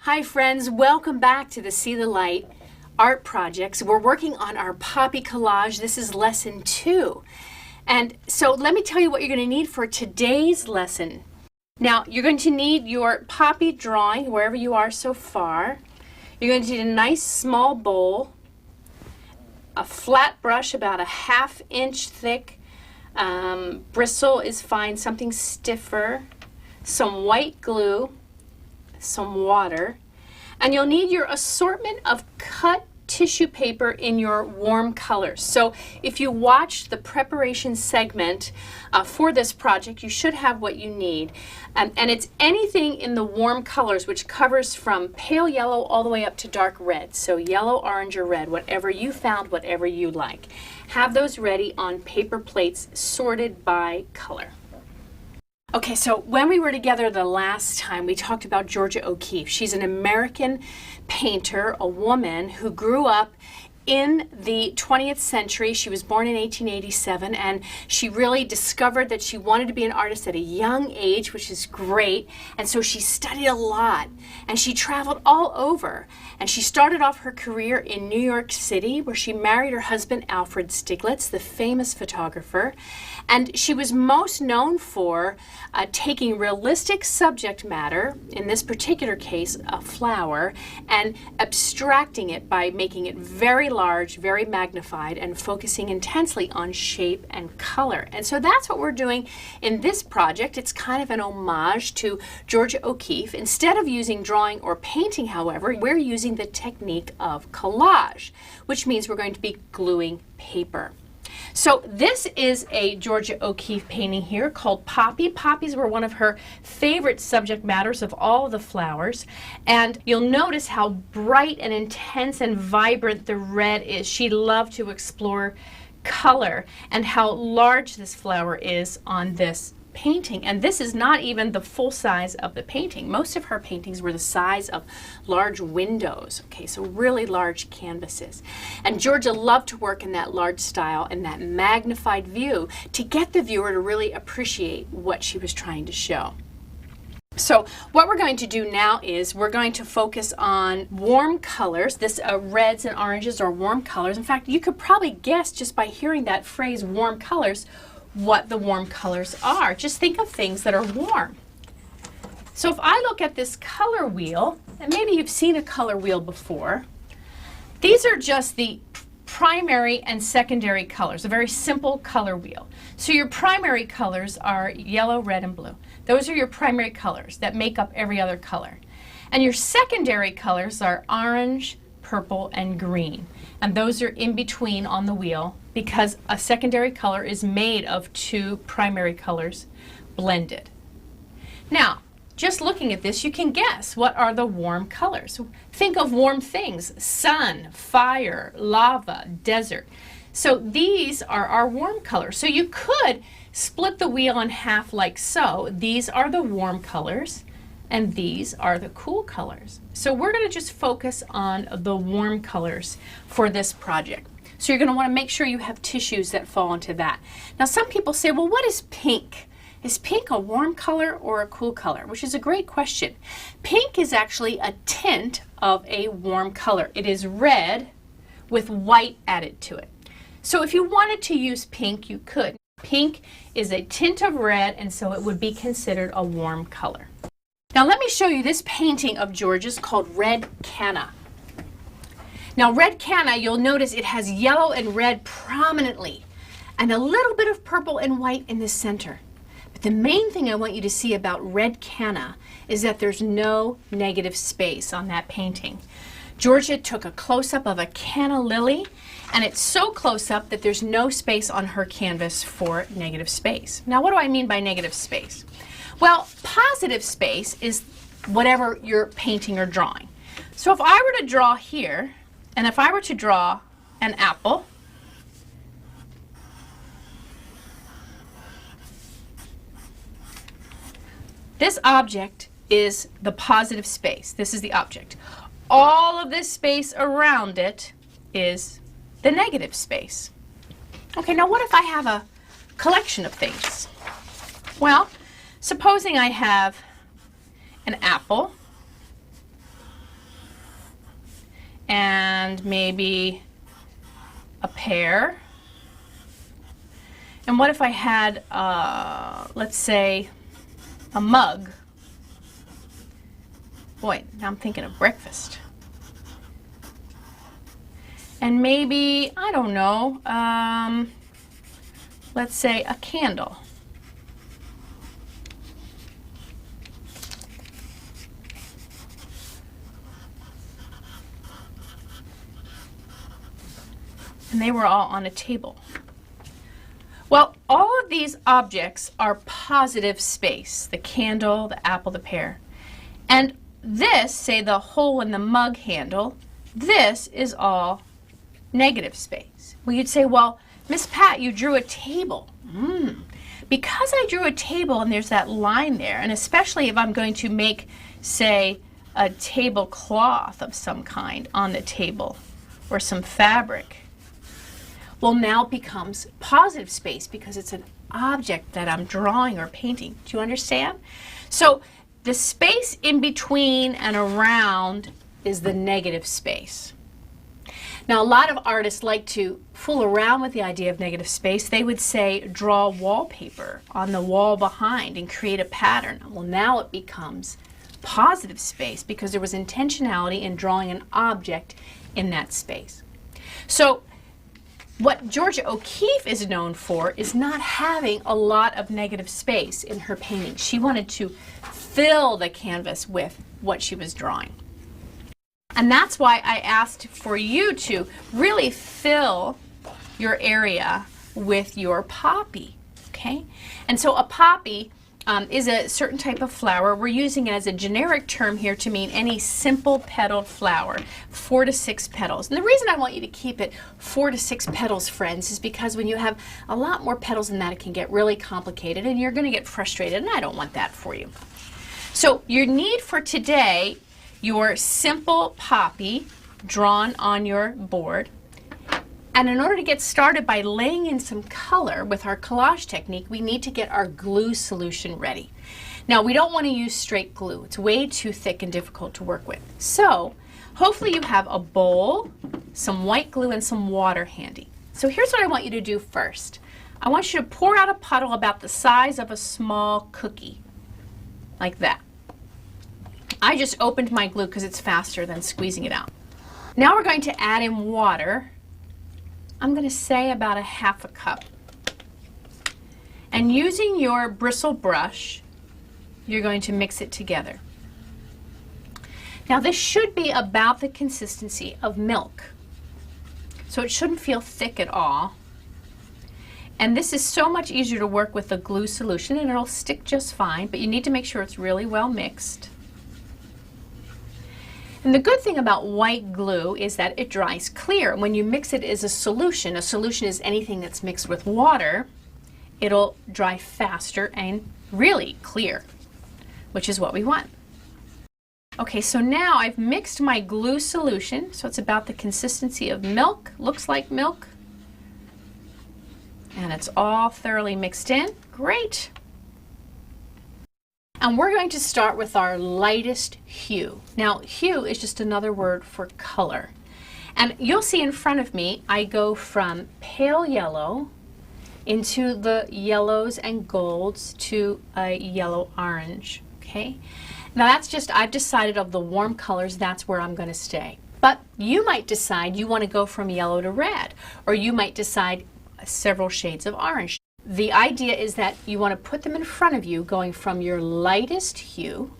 Hi friends, welcome back to the See the Light art projects. We're working on our poppy collage. This is lesson 2. And so let me tell you what you're going to need for today's lesson. Now you're going to need your poppy drawing wherever you are so far. You're going to need a nice small bowl, a flat brush about a 1/2 inch thick, bristle is fine, something stiffer, some white glue, some water, and you'll need your assortment of cut tissue paper in your warm colors. So if you watched the preparation segment for this project, you should have what you need. And it's anything in the warm colors, which covers from pale yellow all the way up to dark red. So yellow, orange, or red, whatever you found, whatever you like. Have those ready on paper plates sorted by color. Okay, so when we were together the last time, we talked about Georgia O'Keeffe. She's an American painter, a woman who grew up in the 20th century. She was born in 1887, and she really discovered that she wanted to be an artist at a young age, which is great. And so she studied a lot, and she traveled all over. And she started off her career in New York City, where she married her husband, Alfred Stieglitz, the famous photographer. And she was most known for taking realistic subject matter, in this particular case, a flower, and abstracting it by making it very large, very magnified, and focusing intensely on shape and color. And so that's what we're doing in this project. It's kind of an homage to Georgia O'Keeffe. Instead of using drawing or painting, however, we're using the technique of collage, which means we're going to be gluing paper. So this is a Georgia O'Keeffe painting here called Poppy. Poppies were one of her favorite subject matters of all the flowers. And you'll notice how bright and intense and vibrant the red is. She loved to explore color and how large this flower is on this painting. And this is not even the full size of the painting. Most of her paintings were the size of large windows. Okay, so really large canvases. And Georgia loved to work in that large style and that magnified view to get the viewer to really appreciate what she was trying to show. So what we're going to do now is we're going to focus on warm colors. This reds and oranges are warm colors. In fact, you could probably guess just by hearing that phrase, warm colors, what the warm colors are. Just think of things that are warm. So if I look at this color wheel, and maybe you've seen a color wheel before, these are just the primary and secondary colors, a very simple color wheel. So your primary colors are yellow, red, and blue. Those are your primary colors that make up every other color. And your secondary colors are orange, purple, and green. And those are in between on the wheel because a secondary color is made of 2 primary colors blended. Now, just looking at this, you can guess what are the warm colors. Think of warm things: sun, fire, lava, desert. So these are our warm colors. So you could split the wheel in half like so. These are the warm colors, and these are the cool colors. So we're going to just focus on the warm colors for this project. So you're going to want to make sure you have tissues that fall into that. Now some people say, well, what is pink? Is pink a warm color or a cool color? Which is a great question. Pink is actually a tint of a warm color. It is red with white added to it. So if you wanted to use pink, you could. Pink is a tint of red, and so it would be considered a warm color. Now let me show you this painting of Georgia's called Red Canna. Now Red Canna, you'll notice it has yellow and red prominently and a little bit of purple and white in the center. But the main thing I want you to see about Red Canna is that there's no negative space on that painting. Georgia took a close-up of a canna lily, and it's so close up that there's no space on her canvas for negative space. Now what do I mean by negative space? Well, positive space is whatever you're painting or drawing. So if I were to draw here, and if I were to draw an apple, this object is the positive space. This is the object. All of this space around it is the negative space. Okay, now what if I have a collection of things? Well, supposing I have an apple, and maybe a pear. And what if I had, let's say, a mug? Boy, now I'm thinking of breakfast. And maybe, I don't know, let's say a candle. And they were all on a table. Well, all of these objects are positive space, the candle, the apple, the pear. And this, say the hole in the mug handle, this is all negative space. Well, you'd say, well, Miss Pat, you drew a table. Because I drew a table and there's that line there, and especially if I'm going to make, say, a tablecloth of some kind on the table, or some fabric, well, now it becomes positive space because it's an object that I'm drawing or painting. Do you understand? So the space in between and around is the negative space. Now, a lot of artists like to fool around with the idea of negative space. They would say, draw wallpaper on the wall behind and create a pattern. Well, now it becomes positive space because there was intentionality in drawing an object in that space. So what Georgia O'Keeffe is known for is not having a lot of negative space in her painting. She wanted to fill the canvas with what she was drawing. And that's why I asked for you to really fill your area with your poppy, okay? And so a poppy is a certain type of flower. We're using it as a generic term here to mean any simple petaled flower, 4 to 6 petals. And the reason I want you to keep it 4 to 6 petals, friends, is because when you have a lot more petals than that, it can get really complicated and you're going to get frustrated, and I don't want that for you. So your need for today, your simple poppy drawn on your board. And in order to get started by laying in some color with our collage technique, we need to get our glue solution ready. Now, we don't want to use straight glue. It's way too thick and difficult to work with. So, hopefully you have a bowl, some white glue, and some water handy. So here's what I want you to do first. I want you to pour out a puddle about the size of a small cookie, like that. I just opened my glue because it's faster than squeezing it out. Now we're going to add in water. I'm going to say about a half a cup. And using your bristle brush, you're going to mix it together. Now this should be about the consistency of milk. So it shouldn't feel thick at all. And this is so much easier to work with the glue solution, and it'll stick just fine, but you need to make sure it's really well mixed. And the good thing about white glue is that it dries clear. When you mix it as a solution is anything that's mixed with water, it'll dry faster and really clear, which is what we want. Okay, so now I've mixed my glue solution, so it's about the consistency of milk, looks like milk, and it's all thoroughly mixed in. Great. And we're going to start with our lightest hue. Now, hue is just another word for color. And you'll see in front of me, I go from pale yellow into the yellows and golds to a yellow orange, okay? Now that's just, I've decided of the warm colors, that's where I'm gonna stay. But you might decide you wanna go from yellow to red, or you might decide several shades of orange. The idea is that you want to put them in front of you, going from your lightest hue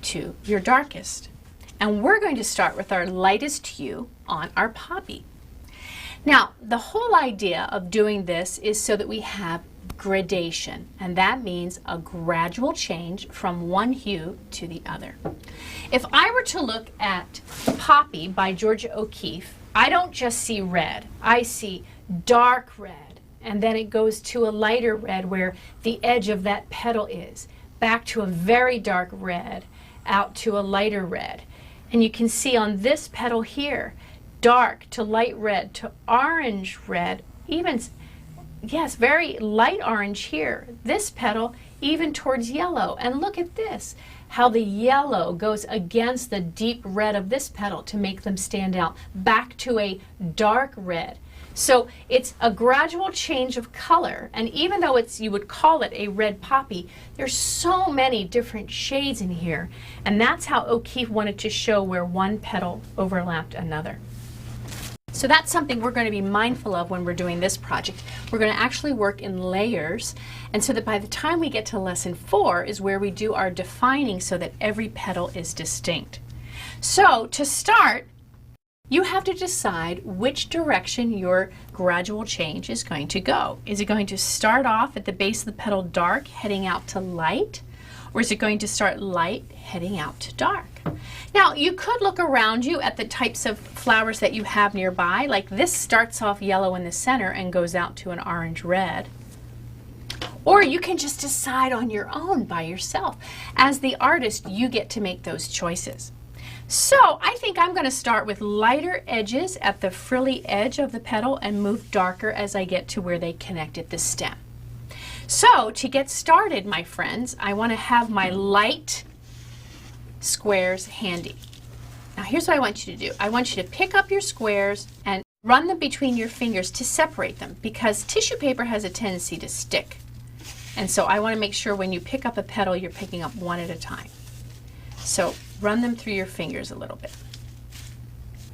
to your darkest. And we're going to start with our lightest hue on our poppy. Now, the whole idea of doing this is so that we have gradation, and that means a gradual change from one hue to the other. If I were to look at Poppy by Georgia O'Keeffe, I don't just see red, I see dark red. And then it goes to a lighter red where the edge of that petal is, back to a very dark red, out to a lighter red. And you can see on this petal here, dark to light red to orange red, even, yes, very light orange here. This petal even towards yellow. And look at this, how the yellow goes against the deep red of this petal to make them stand out back to a dark red. So it's a gradual change of color, and even though you would call it a red poppy, there's so many different shades in here, and that's how O'Keeffe wanted to show where one petal overlapped another. So that's something we're going to be mindful of when we're doing this project. We're going to actually work in layers, and so that by the time we get to lesson 4 is where we do our defining so that every petal is distinct. So to start, you have to decide which direction your gradual change is going to go. Is it going to start off at the base of the petal dark, heading out to light? Or is it going to start light, heading out to dark? Now, you could look around you at the types of flowers that you have nearby. Like this starts off yellow in the center and goes out to an orange-red. Or you can just decide on your own by yourself. As the artist, you get to make those choices. So I think I'm going to start with lighter edges at the frilly edge of the petal and move darker as I get to where they connect at the stem. So to get started, my friends, I want to have my light squares handy. Now here's what I want you to do. I want you to pick up your squares and run them between your fingers to separate them, because tissue paper has a tendency to stick. And so I want to make sure when you pick up a petal, you're picking up one at a time. So run them through your fingers a little bit.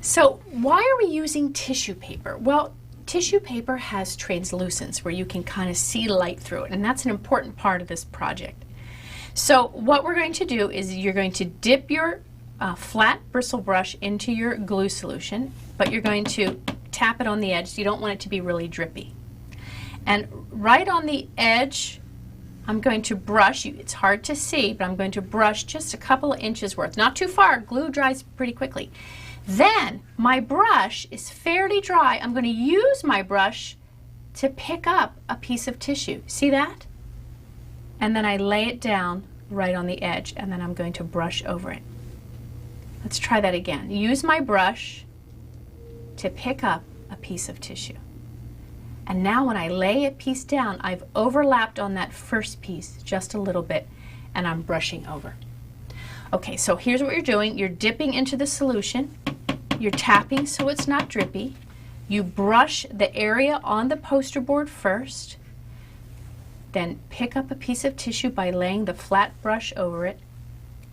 So why are we using tissue paper? Well, tissue paper has translucence where you can kind of see light through it, and that's an important part of this project. So what we're going to do is you're going to dip your flat bristle brush into your glue solution, but you're going to tap it on the edge. So you don't want it to be really drippy. And right on the edge, I'm going to brush, it's hard to see, but I'm going to brush just a couple of inches worth. Not too far, glue dries pretty quickly. Then my brush is fairly dry. I'm going to use my brush to pick up a piece of tissue. See that? And then I lay it down right on the edge, and then I'm going to brush over it. Let's try that again. Use my brush to pick up a piece of tissue. And now when I lay a piece down, I've overlapped on that first piece just a little bit, and I'm brushing over. Okay, so here's what you're doing. You're dipping into the solution. You're tapping so it's not drippy. You brush the area on the poster board first. Then pick up a piece of tissue by laying the flat brush over it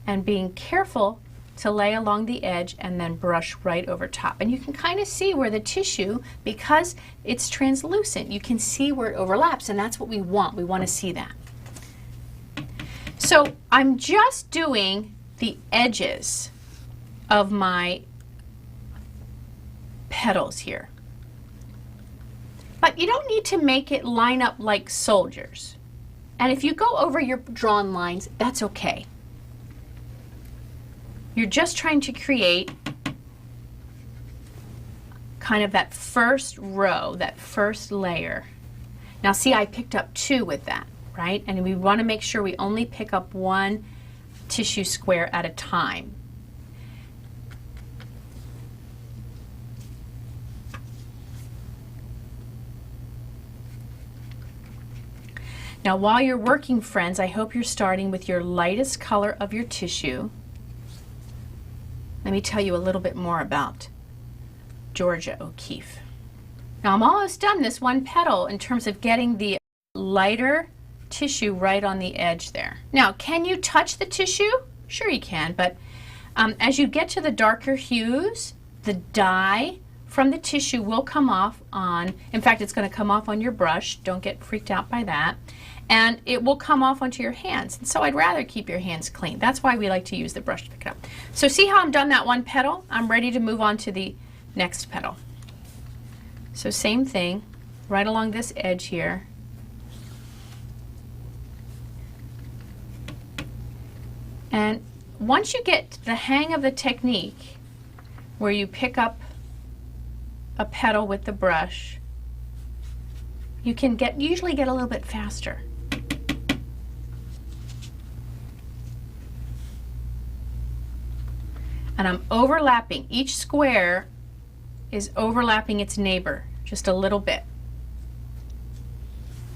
and being careful to lay along the edge and then brush right over top. And you can kind of see where the tissue, because it's translucent, you can see where it overlaps, and that's what we want. We want to see that. So I'm just doing the edges of my petals here. But you don't need to make it line up like soldiers. And if you go over your drawn lines, that's okay. You're just trying to create kind of that first row, that first layer. Now see, I picked up 2 with that, right? And we want to make sure we only pick up one tissue square at a time. Now while you're working, friends, I hope you're starting with your lightest color of your tissue. Let me tell you a little bit more about Georgia O'Keeffe. Now I'm almost done this one petal in terms of getting the lighter tissue right on the edge there. Now, can you touch the tissue? Sure you can, but as you get to the darker hues, the dye from the tissue will come off on, in fact, it's going to come off on your brush. Don't get freaked out by that. And it will come off onto your hands. And so I'd rather keep your hands clean. That's why we like to use the brush to pick it up. So see how I'm done that one petal? I'm ready to move on to the next petal. So same thing, right along this edge here. And once you get the hang of the technique where you pick up a petal with the brush, you can usually get a little bit faster. And I'm overlapping. Each square is overlapping its neighbor just a little bit.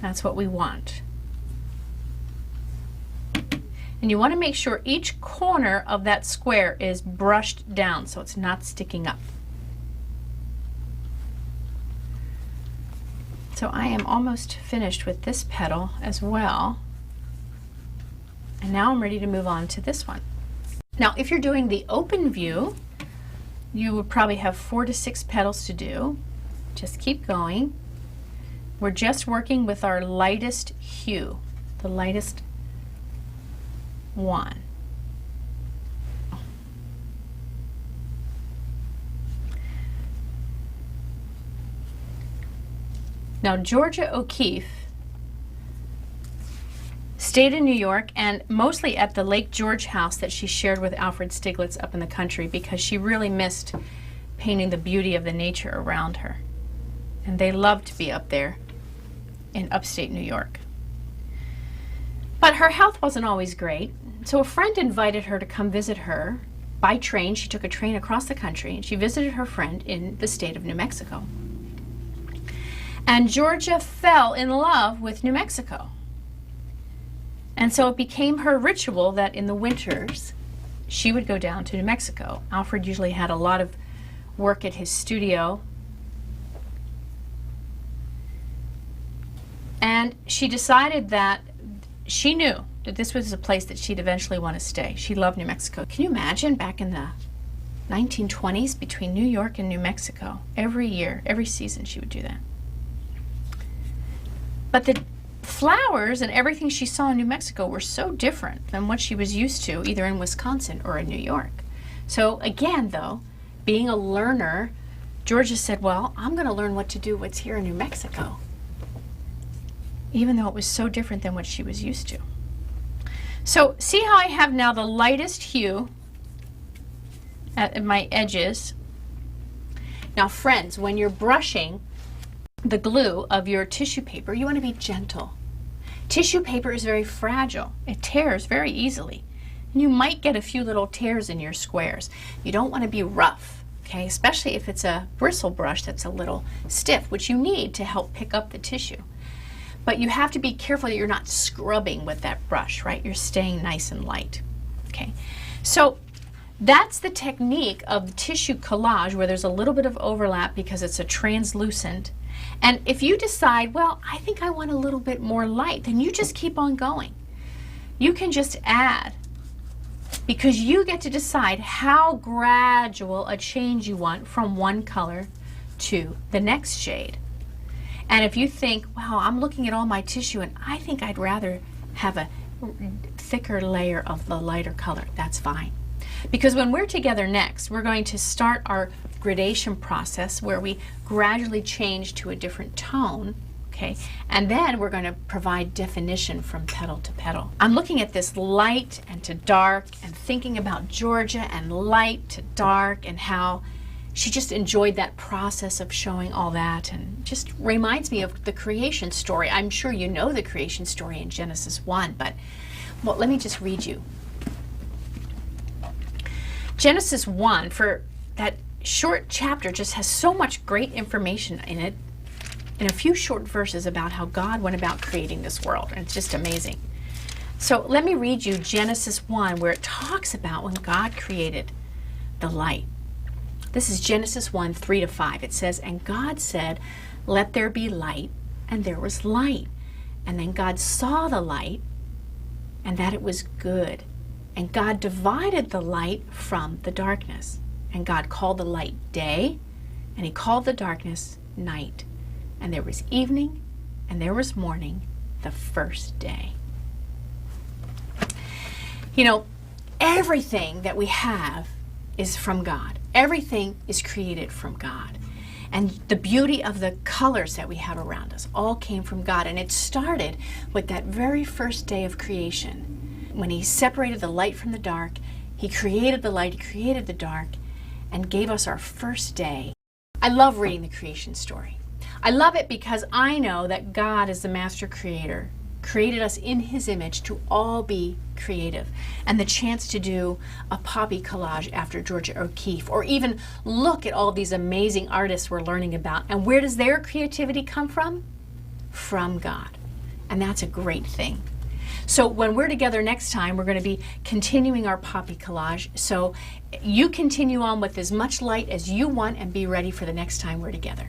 That's what we want. And you want to make sure each corner of that square is brushed down so it's not sticking up. So I am almost finished with this petal as well. And now I'm ready to move on to this one. Now, if you're doing the open view, you would probably have 4 to 6 petals to do. Just keep going. We're just working with our lightest hue, the lightest one. Now, Georgia O'Keeffe stayed in New York, and mostly at the Lake George house that she shared with Alfred Stieglitz up in the country, because she really missed painting the beauty of the nature around her. And they loved to be up there in upstate New York. But her health wasn't always great, so a friend invited her to come visit her by train. She took a train across the country, and she visited her friend in the state of New Mexico. And Georgia fell in love with New Mexico. And so it became her ritual that in the winters, she would go down to New Mexico. Alfred usually had a lot of work at his studio. And she decided that she knew that this was a place that she'd eventually want to stay. She loved New Mexico. Can you imagine back in the 1920s between New York and New Mexico? Every year, every season she would do that. But the flowers and everything she saw in New Mexico were so different than what she was used to either in Wisconsin or in New York. So again, though, being a learner, Georgia said, well, I'm going to learn what to do what's here in New Mexico, even though it was so different than what she was used to. So see how I have now the lightest hue at my edges. Now friends, when you're brushing the glue of your tissue paper, you want to be gentle. Tissue paper is very fragile. It tears very easily. And you might get a few little tears in your squares. You don't want to be rough, okay? Especially if it's a bristle brush that's a little stiff, which you need to help pick up the tissue. But you have to be careful that you're not scrubbing with that brush, right? You're staying nice and light, okay? So that's the technique of the tissue collage, where there's a little bit of overlap because it's a translucent. And if you decide, well, I think I want a little bit more light, then you just keep on going. You can just add, because you get to decide how gradual a change you want from one color to the next shade. And if you think, wow, I'm looking at all my tissue and I think I'd rather have a thicker layer of the lighter color, that's fine. Because when we're together next, we're going to start our gradation process where we gradually change to a different tone, okay? And then we're going to provide definition from petal to petal. I'm looking at this light and to dark and thinking about Georgia and light to dark and how she just enjoyed that process of showing all that, and just reminds me of the creation story. I'm sure you know the creation story in Genesis 1, but well, let me just read you. Genesis 1, for that short chapter, just has so much great information in it, in a few short verses about how God went about creating this world, and it's just amazing. So let me read you Genesis 1, where it talks about when God created the light. This is Genesis 1, 3 to 5. It says, and God said, let there be light, and there was light. And then God saw the light, and that it was good. And God divided the light from the darkness. And God called the light day, and he called the darkness night. And there was evening, and there was morning, the first day. You know, everything that we have is from God. Everything is created from God. And the beauty of the colors that we have around us all came from God. And it started with that very first day of creation. When he separated the light from the dark, he created the light, he created the dark, and gave us our first day. I love reading the creation story. I love it because I know that God is the master creator, created us in his image to all be creative. And the chance to do a poppy collage after Georgia O'Keeffe, or even look at all these amazing artists we're learning about. And where does their creativity come from? From God. And that's a great thing. So when we're together next time, we're going to be continuing our poppy collage. So you continue on with as much light as you want and be ready for the next time we're together.